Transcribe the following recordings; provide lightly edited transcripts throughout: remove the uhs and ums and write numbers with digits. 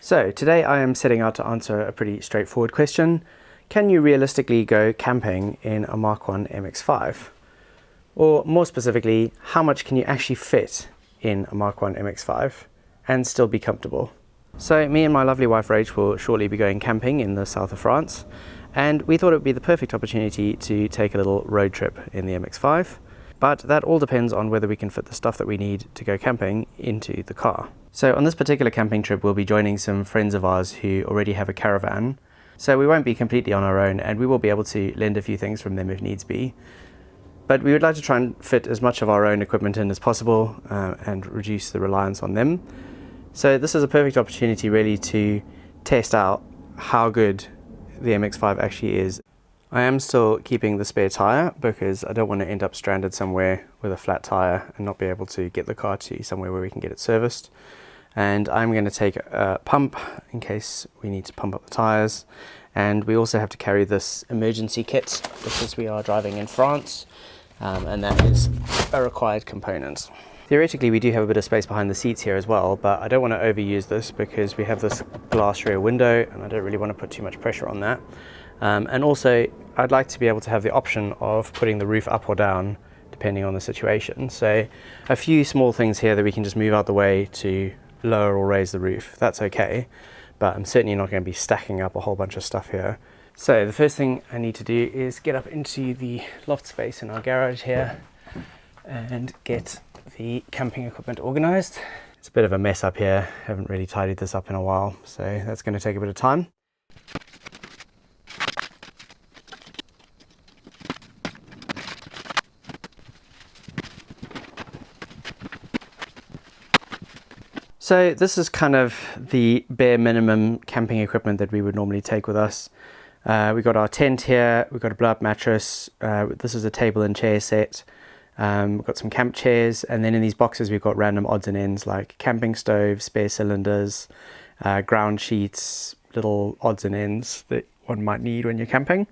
So today I am setting out to answer a pretty straightforward question. Can you realistically go camping in a Mk1 MX5? Or more specifically, how much can you actually fit in a Mk1 MX5 and still be comfortable? So me and my lovely wife Rach will shortly be going camping in the south of France, and we thought it would be the perfect opportunity to take a little road trip in the MX5. But that all depends on whether we can fit the stuff that we need to go camping into the car. So on this particular camping trip, we'll be joining some friends of ours who already have a caravan. So we won't be completely on our own, and we will be able to lend a few things from them if needs be. But we would like to try and fit as much of our own equipment in as possible and reduce the reliance on them. So this is a perfect opportunity really to test out how good the MX5 actually is. I am still keeping the spare tyre because I don't want to end up stranded somewhere with a flat tyre and not be able to get the car to somewhere where we can get it serviced. And I'm going to take a pump in case we need to pump up the tyres. And we also have to carry this emergency kit because we are driving in France, and that is a required component. Theoretically, we do have a bit of space behind the seats here as well, but I don't want to overuse this because we have this glass rear window and I don't really want to put too much pressure on that. And also, I'd like to be able to have the option of putting the roof up or down depending on the situation. So a few small things here that we can just move out the way to lower or raise the roof, that's okay. But I'm certainly not going to be stacking up a whole bunch of stuff here. So the first thing I need to do is get up into the loft space in our garage here and get the camping equipment organized. It's a bit of a mess up here. Haven't really tidied this up in a while, so that's going to take a bit of time. So this is kind of the bare minimum camping equipment that we would normally take with us. We've got our tent here, we've got a blow-up mattress, this is a table and chair set, we've got some camp chairs, and then in these boxes we've got random odds and ends like camping stoves, spare cylinders, ground sheets, little odds and ends that one might need when you're camping.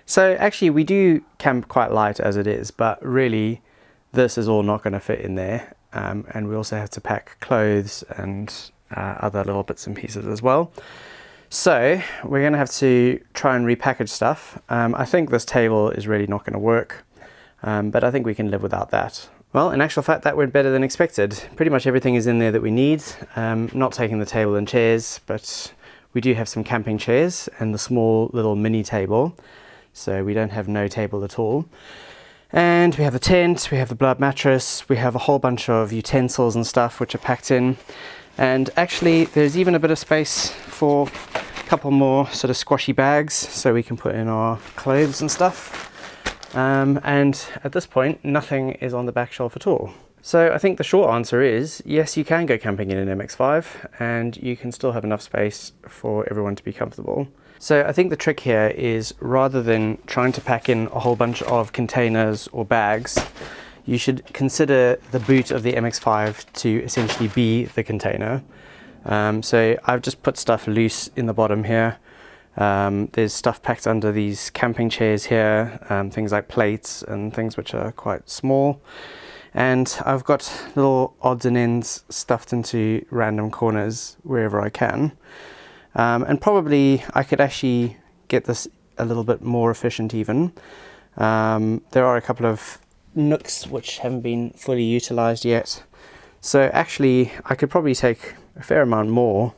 So actually we do camp quite light as it is, but really this is all not going to fit in there. And we also have to pack clothes and other little bits and pieces as well. So we're going to have to try and repackage stuff. I think this table is really not going to work, but I think we can live without that. Well, in actual fact, that went better than expected. Pretty much everything is in there that we need. Not taking the table and chairs, but we do have some camping chairs and the small little mini table. So we don't have no table at all. And we have the tent, we have the blow-up mattress, we have a whole bunch of utensils and stuff which are packed in. And actually there's even a bit of space for a couple more sort of squashy bags so we can put in our clothes and stuff. And at this point, nothing is on the back shelf at all. So I think the short answer is, yes, you can go camping in an MX5 and you can still have enough space for everyone to be comfortable. So I think the trick here is rather than trying to pack in a whole bunch of containers or bags, you should consider the boot of the MX5 to essentially be the container. So I've just put stuff loose in the bottom here. There's stuff packed under these camping chairs here, things like plates and things which are quite small. And I've got little odds and ends stuffed into random corners wherever I can. And probably I could actually get this a little bit more efficient even. There are a couple of nooks which haven't been fully utilized yet. So actually I could probably take a fair amount more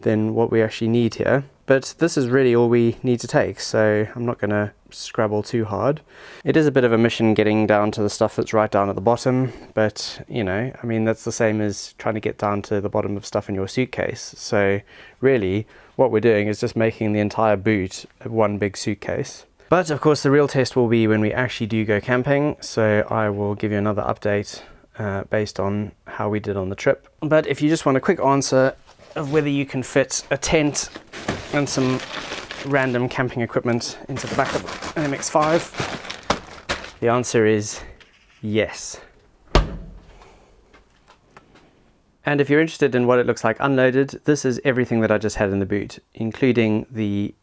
than what we actually need here. But this is really all we need to take, so I'm not going to scrabble too hard. It is a bit of a mission getting down to the stuff that's right down at the bottom, but you know, I mean, that's the same as trying to get down to the bottom of stuff in your suitcase. So really, what we're doing is just making the entire boot one big suitcase. But of course, the real test will be when we actually do go camping, so I will give you another update based on how we did on the trip. But if you just want a quick answer of whether you can fit a tent and some random camping equipment into the back of an MX5, the answer is yes. And if you're interested in what it looks like unloaded, this is everything that I just had in the boot, including the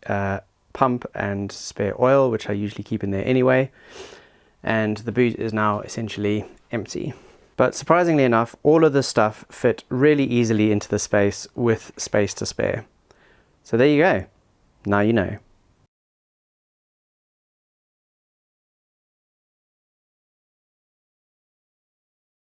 pump and spare oil, which I usually keep in there anyway. And the boot is now essentially empty. But surprisingly enough, all of this stuff fit really easily into the space with space to spare. So there you go. Now you know.